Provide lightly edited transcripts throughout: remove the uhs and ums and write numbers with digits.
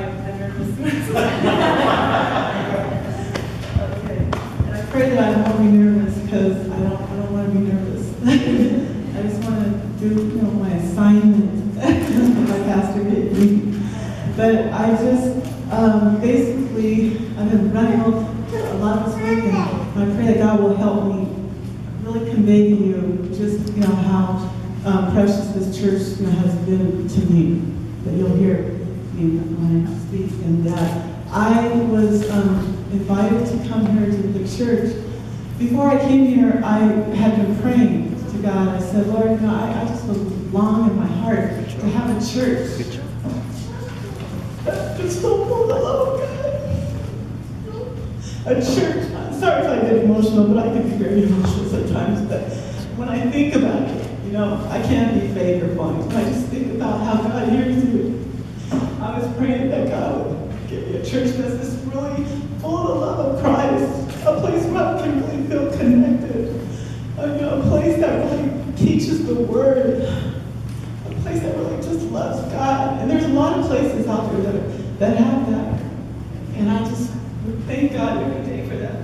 my nervousness. Okay. And I pray that I won't be nervous because I don't want to be nervous. I just want to do my assignment my pastor gave me. But I just basically I've been running a lot this week, and I pray that God will help me really convey to you just how precious this church has been to me. That you'll hear me when I speak, and that I was invited to come here to the church. Before I came here, I had been praying to God. I said, Lord, I just long in my heart to have a church that's so full of love of God. A church. I'm sorry if I get emotional, but I can be very emotional sometimes. But when I think about it, I can't be fake or phony. I just think about how God hears you. I was praying that God would give me a church that's just really full of love of Christ, a place where I can really feel connected, a place that really teaches the Word, a place that really just loves God. And there's a lot of places out there that have that, and I just thank God every day for that.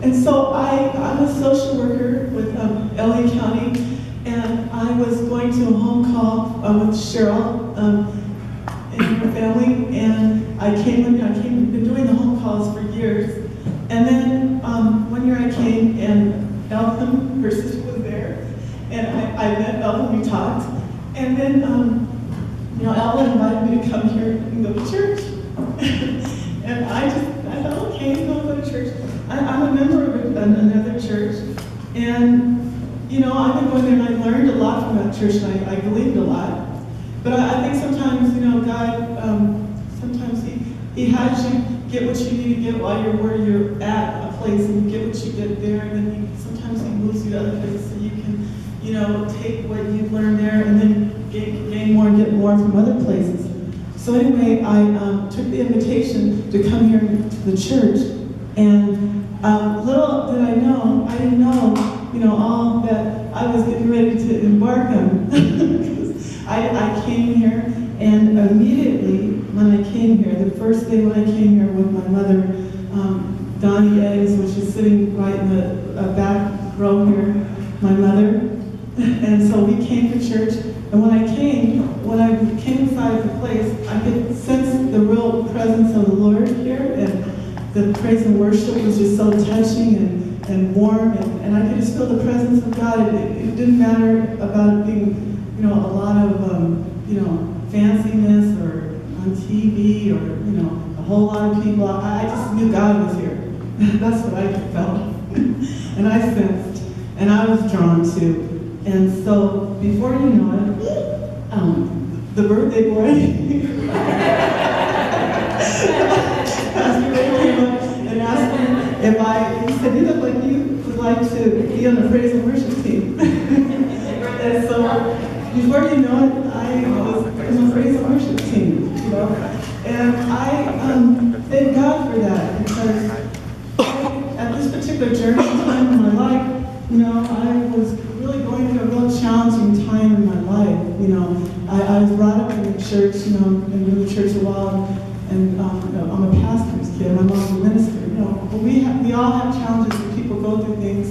And so I'm a social worker with LA County. And I was going to a home call with Cheryl and her family, and I been doing the home calls for years. And then one year I came, and Elton, her sister, was there, and I met Elton, we talked, and then Ella invited me to come here and go to church. And I thought, okay, I'll go to church. I'm a member of another church, and I've been going there and I learned a lot from that church, and I believed a lot. But I think sometimes, God, sometimes He has you get what you need to get while you're where you're at a place, and you get what you get there, and then sometimes He moves you to other places so you can, take what you've learned there and then gain more and get more from other places. So anyway, I took the invitation to come here to the church, and little did I know, I didn't know, all that I was getting ready to embark on. I came here, and immediately when I came here, the first day when I came here with my mother, Donnie Eggs, which is sitting right in the back row here, my mother, and so we came to church. And when I came inside the place, I could sense the real presence of the Lord here, and the praise and worship was just so touching and warm, and I could just feel the presence of God. It didn't matter about it being, a lot of, fanciness or on TV or, a whole lot of people. I just knew God was here. That's what I felt. And I sensed, and I was drawn to. And so, before you know it, the birthday boy, Pastor Ray came up and asked me he said, you look like you would like to be on the praise and worship team. And so, before you know it, I was in the praise and worship team, And I thank God for that, because at this particular journey time in my life, I was really going through a real challenging time in my life. I was brought up in the church, been in the church a while, and I'm a pastor's kid. My mom's a minister. But we all have challenges when people go through things,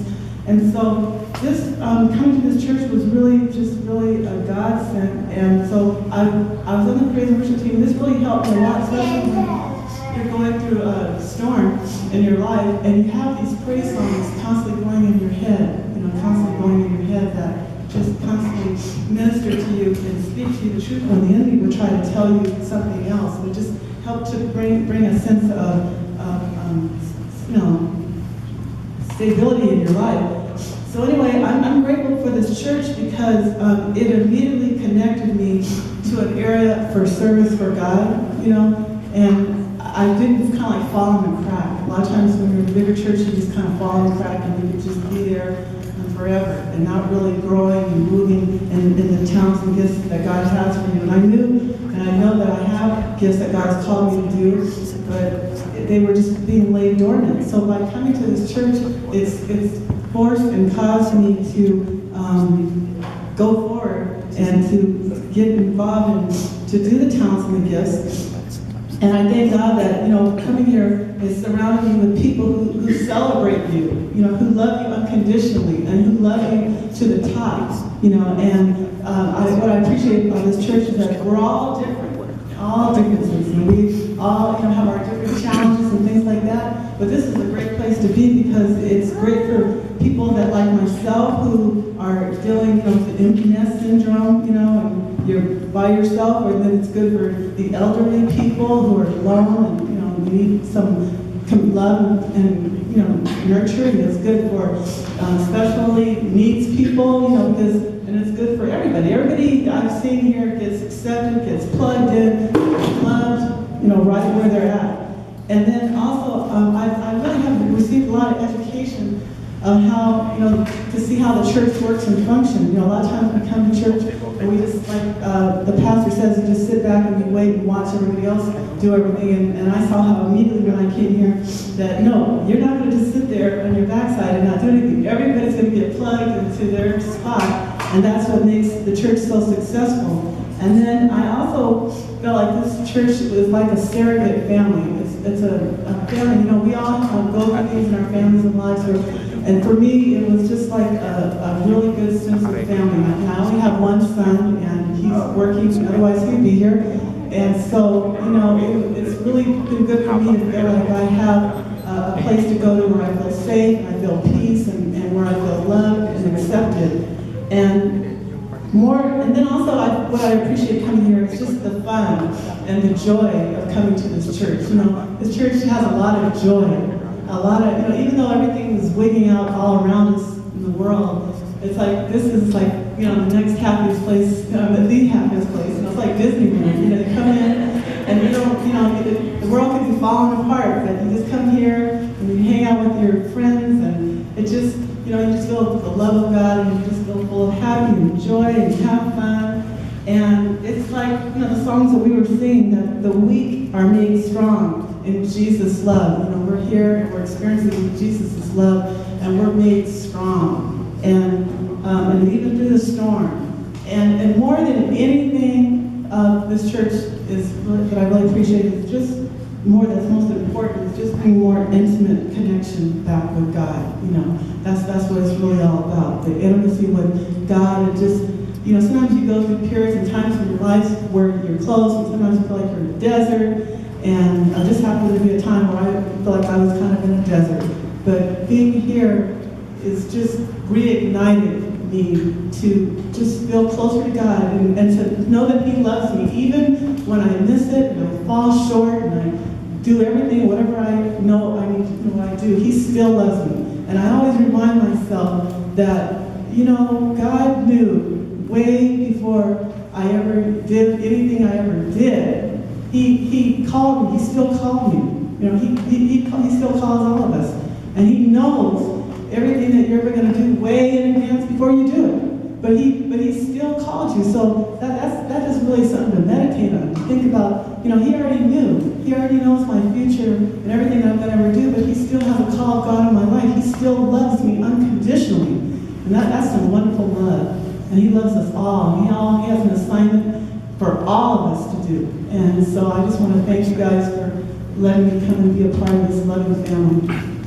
and so this coming to this church was really a godsend. And so I was on the praise and worship team. This really helped me a lot, especially when you're going through a storm in your life, and you have these praise songs constantly going in your head, constantly going in your head that just constantly minister to you and speak to you the truth when the enemy would try to tell you something else. And it just helped to bring a sense of stability in your life. So anyway, I'm grateful for this church because it immediately connected me to an area for service for God, and I didn't just kind of like fall in the crack. A lot of times when you're in a bigger church, you just kind of fall in the crack and you can just be there forever and not really growing and moving in the talents and gifts that God has for you. And I knew, and I know that I have gifts that God's called me to do, but they were just being laid dormant. So by coming to this church, it's forced and caused me to go forward and to get involved and to do the talents and the gifts. And I thank God that, coming here is surrounding you with people who celebrate you, who love you unconditionally and who love you to the top, what I appreciate about this church is that we're all different, all differences, and we all, have our different challenges and things like that, but this is a great place to be because it's great for people that like myself who are dealing, with the empty nest syndrome, and you're by yourself, or then it's good for the elderly people who are alone and, we need some love and, nurturing. It's good for especially needs people, and it's good for everybody. Everybody I've seen here gets accepted, gets plugged in, loved, right where they're at. And then also, I really have received a lot of education of how, to see how the church works and functions. A lot of times we come to church and we just, like the pastor says, we just sit back and we wait and watch everybody else do everything. And I saw how immediately when I came here that, no, you're not going to just sit there on your backside and not do anything. Everybody's going to get plugged into their spot, and that's what makes the church so successful. And then I also felt like this church was like a surrogate family. It's a family, we all go through things in our families and lives. And for me, it was just like a really good sense of family. And I only have one son, and he's working, otherwise he'd be here. And so, it's really been good for me to feel like I have a place to go to where I feel safe, and I feel peace, and where I feel loved and accepted. And then also what I appreciate coming here is just the fun and the joy of coming to this church. This church has a lot of joy, a lot of, even though everything is wigging out all around us in the world, it's like, this is like, the next happiest place, the happiest place. It's like Disneyland. You come in and the world could be falling apart, but you just come here and you hang out with your friends, and it just, you just feel the love of God, and you just feel full of happy and joy and have fun. And it's like, the songs that we were singing, that the weak are made strong in Jesus' love. We're here and we're experiencing Jesus' love, and we're made strong. And even through the storm. And more than anything, this church that I really appreciate is just that's most important, is just being more intimate connection back with God. That's what it's really all about. The intimacy with God, and just, sometimes you go through periods and times in your life where you're close, and sometimes you feel like you're in a desert. And this happened to be a time where I feel like I was kind of in a desert. But being here is just reignited me to just feel closer to God, and to know that He loves me, even when I miss it and I fall short and I do everything, whatever I know I need to do, what I do, He still loves me. And I always remind myself that, God knew way before I ever did anything I ever did. He called me. He still called me. He still calls all of us. And He knows everything that you're ever going to do way in advance before you do it. But he still called you. So that is really something to meditate on. Think about, He already knew. He already knows my future and everything that I'm going to ever do, but He still has a call of God in my life. He still loves me unconditionally. And that's some wonderful love. And He loves us all. He has an assignment for all of us to do. And so I just want to thank you guys for letting me come and be a part of this loving family.